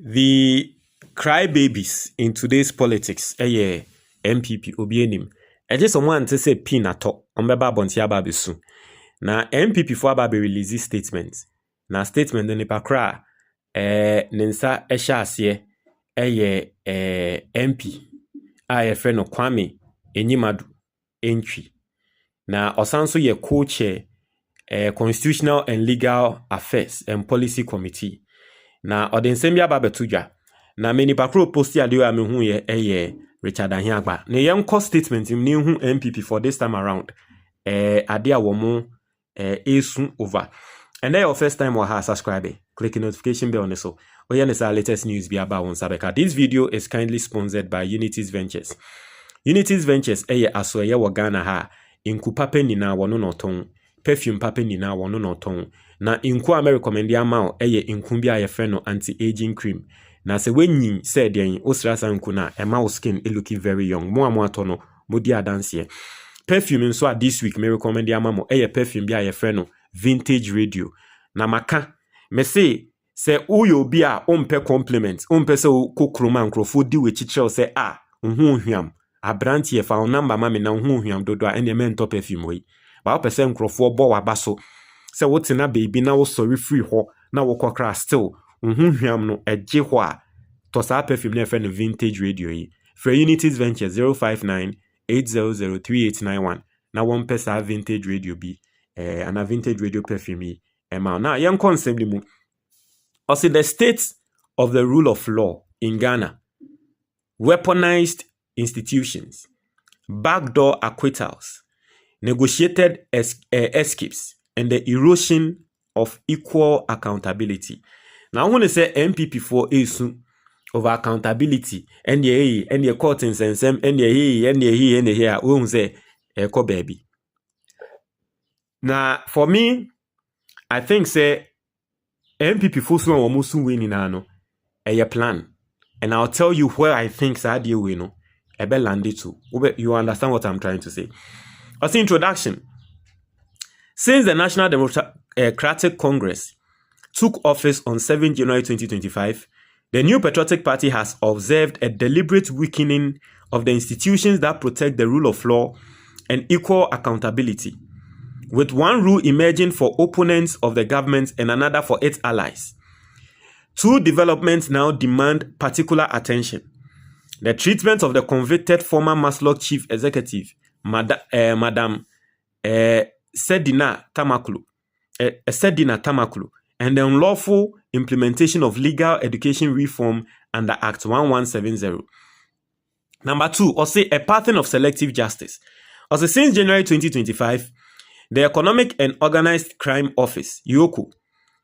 The crybabies in today's politics, NPP, Obienim. I just want to say pinato, Ombeba Bontia Babisu. Na NPP for Baby release statement. Na statement the Nipakra, Nensa Eshasye, MP, friend of Kwame, Enyimadu, entry. Na Osanso ye co-chair, Constitutional and Legal Affairs and Policy Committee. Na odensembia babetuja na many pakro posti adewa hu ye Richard Ahiagba na yenko statement ni hu NPP for this time around ade a wo esu over and then your first time wa ha subscribe click the notification bell on so oya nesa latest news be about on sabeka. This video is kindly sponsored by Unity's Ventures. Unity's Ventures aso ye wo Ghana ha inku pape ni na wono no ton perfume pape ni na wono no ton na inku a me recommend ya ma inku bia ye fe no anti-aging cream na se wenyin said den osrasa nku na ema skin looking very young mo amoto no modi adanse perfume nso a this week me recommend ya ma mo perfume bia ye fe no vintage radio na maka me say se uyo bia ompe compliment ompe se kokroma nkrofo di we chichel se hu hwiam abranti ye fa number ma me na hu hwiam dodo a ene men top perfume we ba opese nkrofo bo waba so se wotina baby na wo sorry free ho na wo kokra still hwiam no eje ho a to sa perfume na fe no vintage radio yi for Unity's Venture 059-800-3891 na one pesa vintage radio bi and a vintage radio perfume yi na yan concept mu also the state of the rule of law in Ghana, weaponized institutions, backdoor acquittals, negotiated escapes, and the erosion of equal accountability. Now, I want to say NPP for issue over accountability, and the court and sense, and the here, won't say echo baby. Now, for me, I think say NPP for so almost winning a plan, and I'll tell you where I think Sadia win. Ebe landed to. You understand what I'm trying to say? As introduction. Since the National Democratic Congress took office on 7 January 2025, the New Patriotic Party has observed a deliberate weakening of the institutions that protect the rule of law and equal accountability, with one rule emerging for opponents of the government and another for its allies. Two developments now demand particular attention. The treatment of the convicted former Maslock chief executive, Madam Sedina Tamakulu, and the unlawful implementation of legal education reform under Act 1170. Number two, a pattern of selective justice. Since January 2025, the Economic and Organized Crime Office, (EOCO),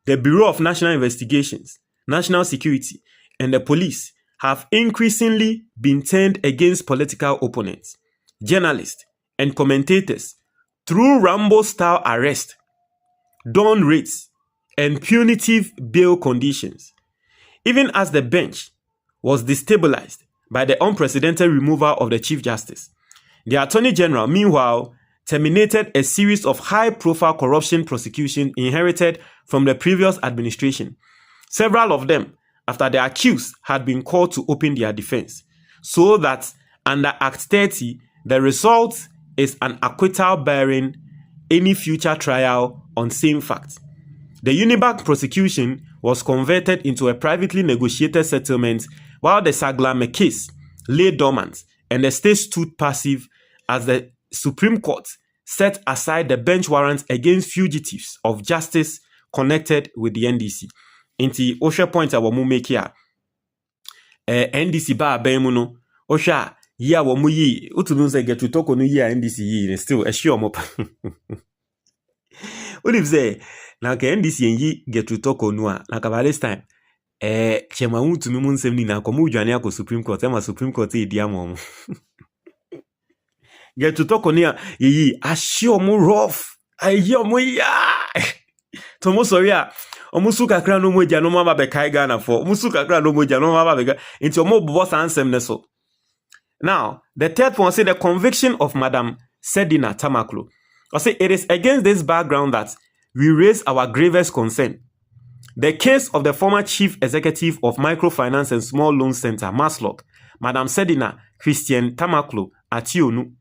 the Bureau of National Investigations, National Security, and the police have increasingly been turned against political opponents, journalists, and commentators through Rambo-style arrest, dawn raids, and punitive bail conditions, even as the bench was destabilized by the unprecedented removal of the Chief Justice. The Attorney General, meanwhile, terminated a series of high-profile corruption prosecutions inherited from the previous administration, several of them after the accused had been called to open their defense, so that under Act 30, the result is an acquittal barring any future trial on same facts. The Unibank prosecution was converted into a privately negotiated settlement, while the Saglame case lay dormant and the state stood passive as the Supreme Court set aside the bench warrants against fugitives of justice connected with the NDC. Inti Osha point a wamu make here. NDC ba bemuno. Osha ya wamu yi. Utununze get to talk on ya NDC yi. Still a sure mop. What if say na ke NDC yi get to talk on wa na ka this time. Chema utu mimun semni na komu jani ako Supreme Court. Ema Supreme Court idi amu. Get to talk on ya yi. Ashio mu rough. Ayo mu ya. Tomo sorry ya. Omusu kakra no moja no mama be kai Ghana for. Omusu kakra no moja no mama be into omo boss ansem neso. Now, the third one say the conviction of Madam Sedina Tamakulu. I say it is against this background that we raise our gravest concern. The case of the former chief executive of Microfinance and Small Loan Center, Maslock, Madam Sedina Christian Tamaklo Ationu,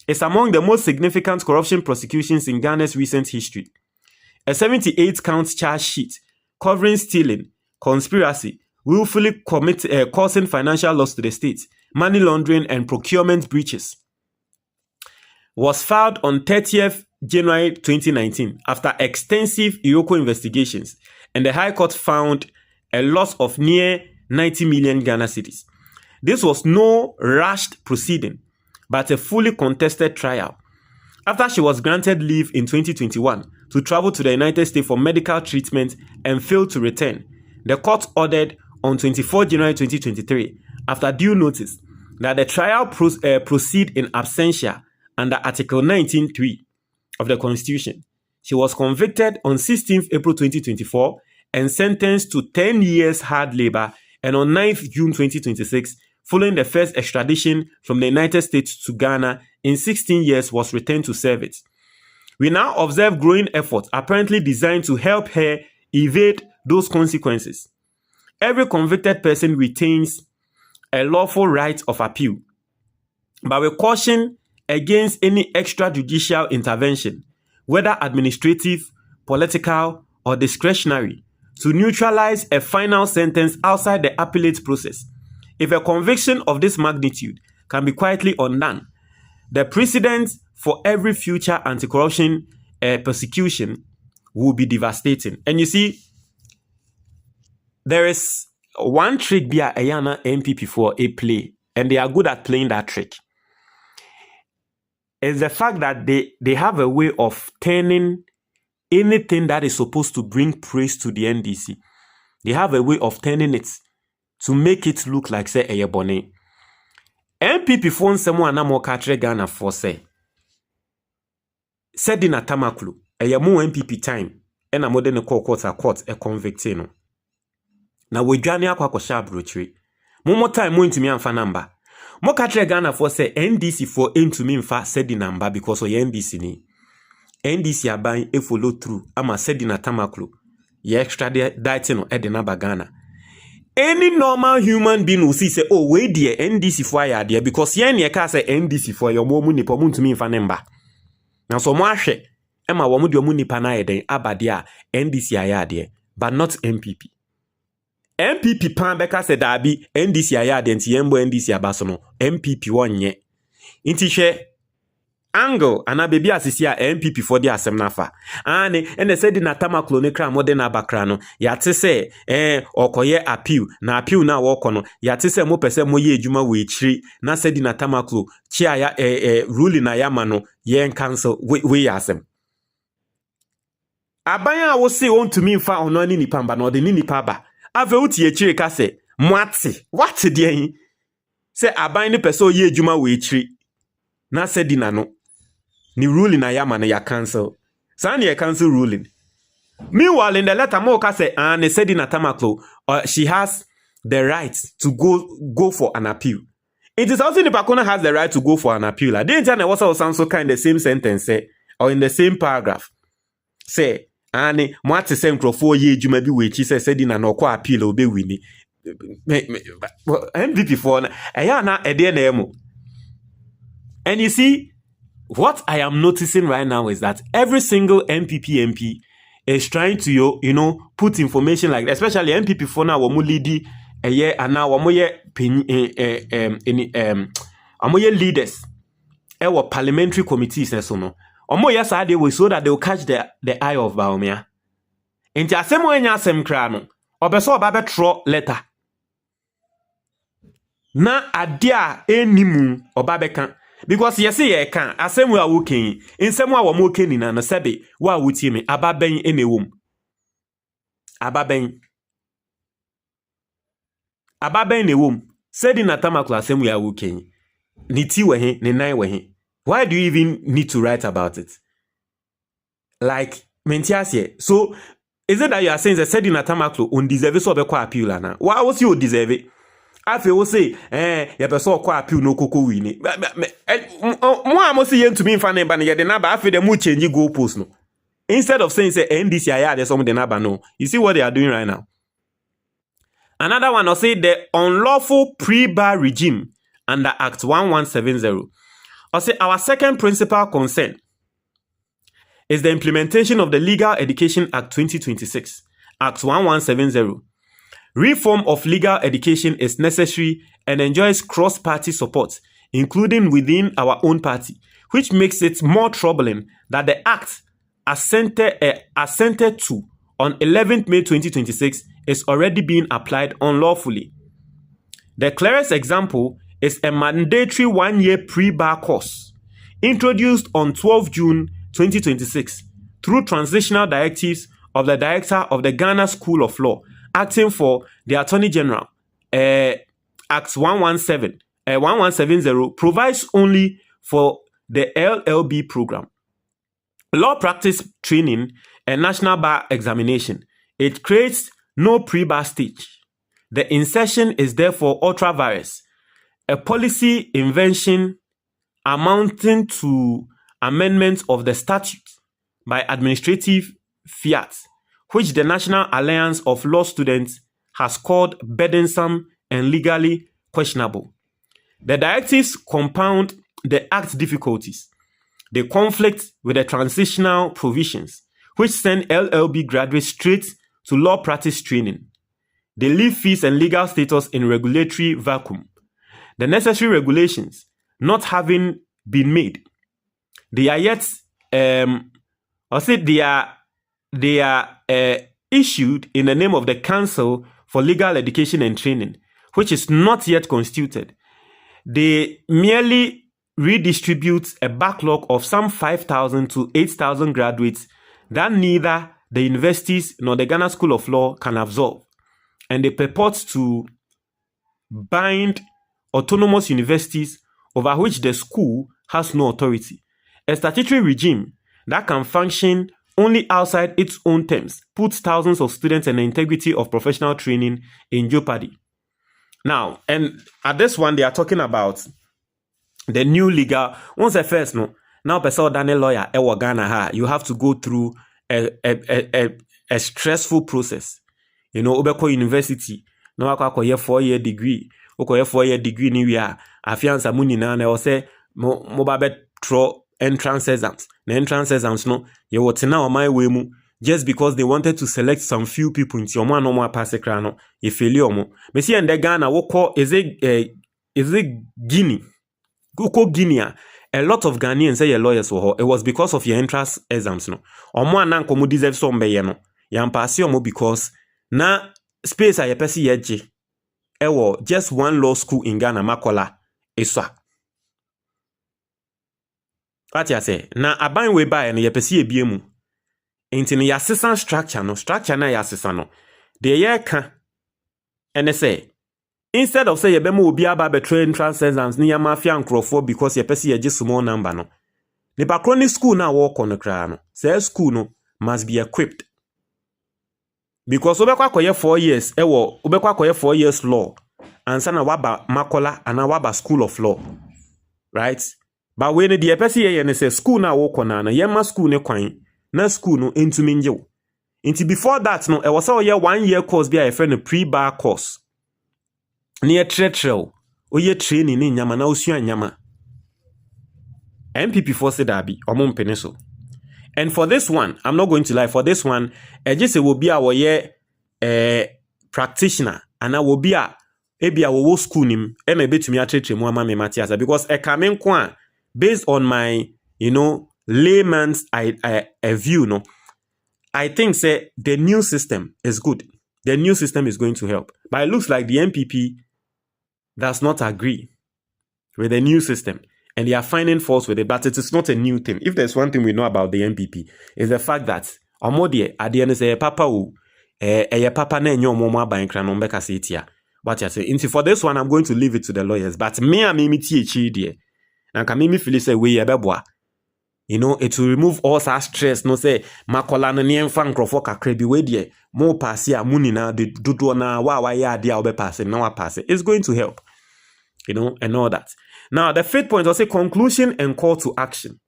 is among the most significant corruption prosecutions in Ghana's recent history. A 78-count charge sheet covering stealing, conspiracy, willfully causing financial loss to the state, money laundering, and procurement breaches was filed on 30th January 2019 after extensive Iroko investigations, and the High Court found a loss of near 90 million Ghana cedis. This was no rushed proceeding, but a fully contested trial. After she was granted leave in 2021 to travel to the United States for medical treatment and failed to return, the court ordered on 24 January 2023, after due notice, that the trial proceed in absentia under Article 19(3) of the Constitution. She was convicted on 16th April 2024 and sentenced to 10 years hard labor, and on 9th June 2026, following the first extradition from the United States to Ghana in 16 years, was returned to serve it. We now observe growing efforts apparently designed to help her evade those consequences. Every convicted person retains a lawful right of appeal, but we caution against any extrajudicial intervention, whether administrative, political, or discretionary, to neutralize a final sentence outside the appellate process. If a conviction of this magnitude can be quietly undone, the precedent for every future anti-corruption persecution will be devastating. And you see, there is one trick via Ayana NPP for a play, and they are good at playing that trick. Is the fact that they have a way of turning anything that is supposed to bring praise to the NDC. They have a way of turning it to make it look like, say, a yabone. NPP phone someone na mo katre Ghana for say. Said in a tamaklu, a yamu NPP time, and a modern court a convicting. No. Na we jani akwa sharp brutry. More time mo into me and fa number. Mo katre Ghana for say NDC for into me fa said the number because of NDC ni. NDC aban e follow through ama said in a tamaklu. Ye extradite no edinaba Ghana. Any normal human being will see say, oh, wait there, NDC for ya there, because yen ye ka say NDC for your momu ni pomu to me fa number. Now so mo ahwe ema wo mu de omu nipa na yeden abadia NDC aya there, but not NPP. NPP pan beka se dabi NDC aya there nti yembo NDC abaso no NPP wonye. Inti hwe angle ana baby asisi a NPP for the asem nafa ane ene said na tamaklo ne kra modern abakra no yate se okoye appeal na woko no yate se mo pese mo ye adwuma we chiri na said na tamaklo chia ya ruling na yama no yen cancel we asem abanya wo se won to me fa ono ni nipa mba no de ni nipa ba ave uti e chiri ka se mwate what de yin se aban ni pese o ye adwuma we chiri na said na no ni ruling na yama na ya cancel. Sani ya cancel ruling. Meanwhile, in the letter, Moka say, and said in Atamaklo, she has the right to go for an appeal. It is also the Pakuna has the right to go for an appeal. I didn't tell also sound so kind the same sentence, say, or in the same paragraph. Say, and what the same for 4 years, you may be which he said in an okwa appeal obey winnie. MVP for Ayana Edenemo. And you see, what I am noticing right now is that every single NPP MP is trying to, put information like that, especially NPP for now, wamu leadi a year and now wamoye leaders, parliamentary committees and so on. Omoye sade way so that they will catch the eye of Baumia. Inti asemo enya asem krano, obeso obabe tro letter. Na adia enimu obabe kan. Because yes, ye can asem we are working in some way we working in na sebe wa wuti me ababen enewom ababen enewom said in atamakla asem we are working ni ti we he ni nine we he. Why do you even need to write about it? Like mentiasie. So is it that you are saying that said in atamaklo undeserve so be kwa appeal na why was you deserve it? Afi wo say ye person kwa appeal no koko wini mo amosi yen to me fa na ba na ye de na ba afi de mu change goal post no Instead of saying, say, NDCI, there's something about no. You see what they are doing right now. Another one, I'll say the unlawful pre-bar regime under Act 1170. I'll say our second principal concern is the implementation of the Legal Education Act 2026, Act 1170. Reform of legal education is necessary and enjoys cross-party support, including within our own party, which makes it more troubling that the Act assented to on 11th May 2026 is already being applied unlawfully. The clearest example is a mandatory one-year pre-bar course introduced on 12 June 2026 through transitional directives of the Director of the Ghana School of Law, acting for the Attorney General. Act 1170 provides only for the LLB program, law practice training, and national bar examination. It creates no pre-bar stage. The insertion is therefore ultra-virus, a policy invention amounting to amendment of the statute by administrative fiat, which the National Alliance of Law Students has called burdensome and legally questionable. The directives compound the Act's difficulties. They conflict with the transitional provisions, which send LLB graduates straight to law practice training. They leave fees and legal status in regulatory vacuum. The necessary regulations not having been made, they are yet, they are issued in the name of the Council for Legal Education and Training, which is not yet constituted. They merely redistribute a backlog of some 5,000 to 8,000 graduates that neither the universities nor the Ghana School of Law can absorb. And they purport to bind autonomous universities over which the school has no authority. A statutory regime that can function only outside its own terms puts thousands of students and the integrity of professional training in jeopardy. Now, and at this one, they are talking about the new legal. Once the first, no, now person than a lawyer, Ghana, you have to go through a stressful process. You know, Obeko University, no, I 4-year degree. Okay, 4-year degree ni we are. Afiansa muni na na say mo throw entrance exams. The entrance exams no, you what na on my way mu. Just because they wanted to select some few people into your man no more pass no, you fail mo. Me see and the Ghana woko is it Guinea? Go Guinea. A lot of Ghanaians say your lawyers were. It was because of your entrance exams no. Omo anan komo deserve some be no. Yam pass omo because na space a yepesi yeje. Ewo just one law school in Ghana makola eswa. What you say? Na aban we buy na yepesi ebiemu. Enti no yasesa structure na yasesa no. De ye ka ene say instead of say yebema obi aba be train entrance exams ni yamafia nkrofo because yepesi yeje small number no. Ne pakroni school na work on kra no. Say school no must be equipped. Because obekwa akoye 4 years obekwa akoye 4 years law ansa na waba makola ana waba school of law, right? But when the person here say school na wo kona na yema school ne kwan na school no entumi nje. Until before that no e was all year 1 year course be a friend pre-bar course near tretrel oye training ni nyama na osua nyama. NPP for said abi omon peneso. And for this one, I'm not going to lie, for this one, just will be our year practitioner, and I will be a wo school nim, and maybe to me a treat more mama Matias, because a coming quan based on my, layman's view, no, I think say the new system is good. The new system is going to help. But it looks like the NPP does not agree with the new system. And they are finding faults with it, but it is not a new thing. If there's one thing we know about the NPP, is the fact that Omodie at the end is a papa who a papa na nyo mama bankra no mbeka setia. What you say? Into for this one, I'm going to leave it to the lawyers. But me and me THE dear. And can me feel say we ebeboa. It will remove all such stress. No say makola no niem fan crofo kakra bi we dear. More pass ya muni na de dudu na wa ya dia obe pass na wa pass. It's going to help. And all that. Now, the fifth point was a conclusion and call to action.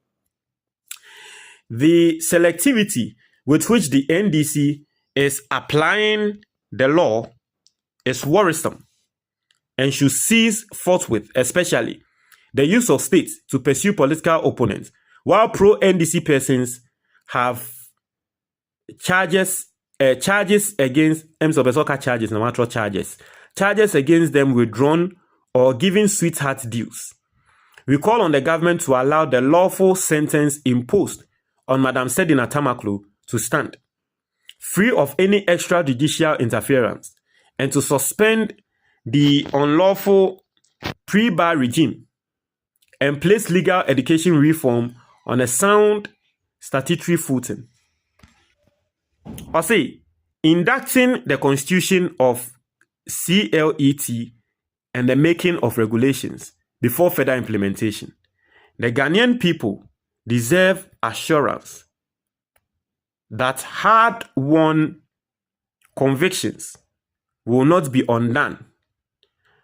the selectivity with which the NDC is applying the law is worrisome and should cease forthwith, especially the use of states to pursue political opponents, while pro-NDC persons have charges against charges against them withdrawn or giving sweetheart deals. We call on the government to allow the lawful sentence imposed on Madam Sedina Tamaklo to stand, free of any extrajudicial interference, and to suspend the unlawful pre-bar regime and place legal education reform on a sound statutory footing. Or say, inducting the constitution of CLET and the making of regulations before further implementation. The Ghanaian people deserve assurance that hard-won convictions will not be undone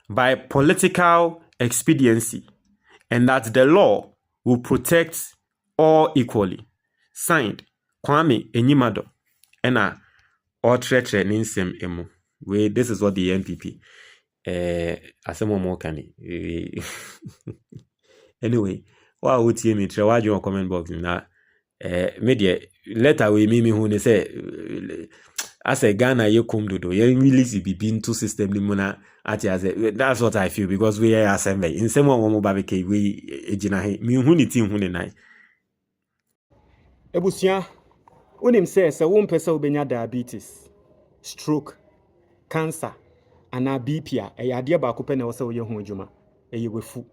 by political expediency, and that the law will protect all equally. Signed, Kwame Enyimado. Ena Otretre Ninsem Emu. This is what the NPP asemo mo kani. Anyway, what would you mean? Why your comment box na media letter we me who they say as a Ghana you come do you release be into system limona at as that's what I feel, because we are assembly in some one mo babeke we ejina he me hu ni team hu ni nai ebusia unim say won pese obenya diabetes, stroke, cancer ana BP a ade ba ko pe na wo se wo ye hu adwuma wefu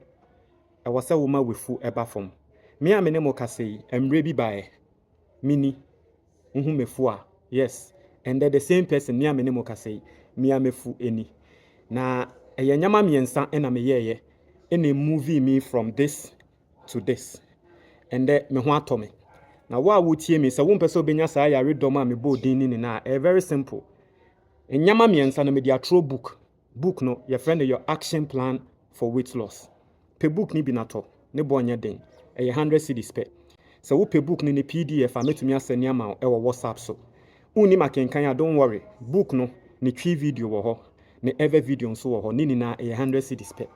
wo se wo ma wefu eba fom me a me ne mo kase emre bi bae mini hu mefu a yes, and the same person me a me ne mo kase me a mefu eni na nyama miensa na me yeye ene movie me from this to this, and me ho atome na wa wotie me se wo mpese obenya saa ya redom a me bo din ni na very simple. Nyama miensa na me dia throw book no your friend your action plan for weight loss. Pe book ni bi na to ne bo nya den 100 cedis pe. So wo pe book ni PDF a metumi aseni ama e wo WhatsApp so. Uni makenkan ya, don't worry. Book no ni twi video wo ho, ne ever video nso wo ho, ni na 100 cedis pe.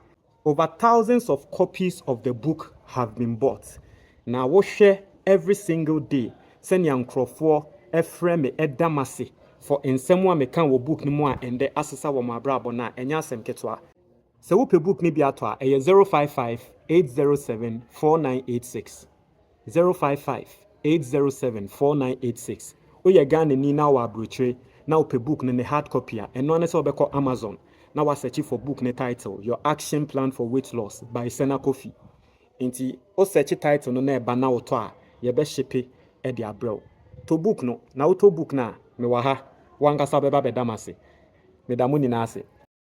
Over thousands of copies of the book have been bought. Now we share every single day. Send your nkrofo efrem me edamase for ensemo me kan wo book ni mo a ende asesa wo mabrabo na enya asem ketwa. Se wo pe book ni bi ato a 055 807 4986 055 807 4986. Oye Ghana ni na wa abrochire na wo pe book ni hard copy a eno ne se obekọ Amazon na wa search for book ni title Your Action Plan for Weight Loss by Sena Kofi. Inti o search title no na eba na wo to a ye be shipe e de abrew to book no na wo to book na me wa ha wanga sa beba bedamase me da mu ni na ase